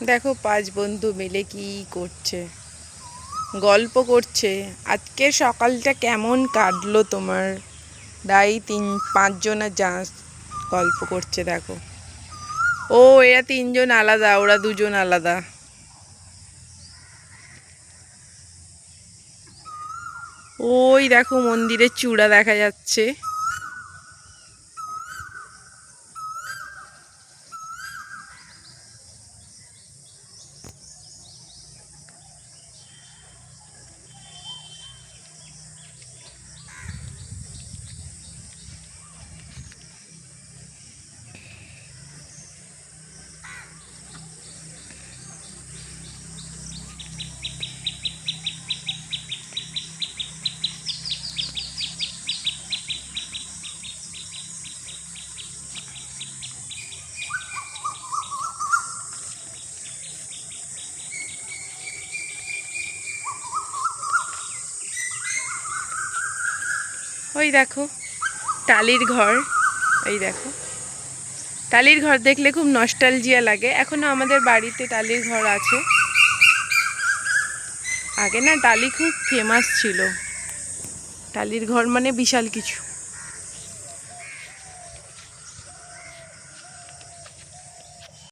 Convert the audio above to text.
দেখো 5 বন্ধু মিলে কি করছে, গল্প করছে। আজকে সকালটা কেমন কাটলো তোমার? তাই 5 জনের গল্প করছে। দেখো, ও এরা 3 জন আলাদা, ওরা 2 জন আলাদা। ওই দেখো মন্দিরের চূড়া দেখা যাচ্ছে। ওই দেখো টালির ঘর। এই দেখো, টালির ঘর দেখলে খুব নস্টালজিয়া লাগে। এখনো আমাদের বাড়িতে টালির ঘর আছে। আগে না টালি খুব ফেমাস ছিল, টালির ঘর মানে বিশাল কিছু।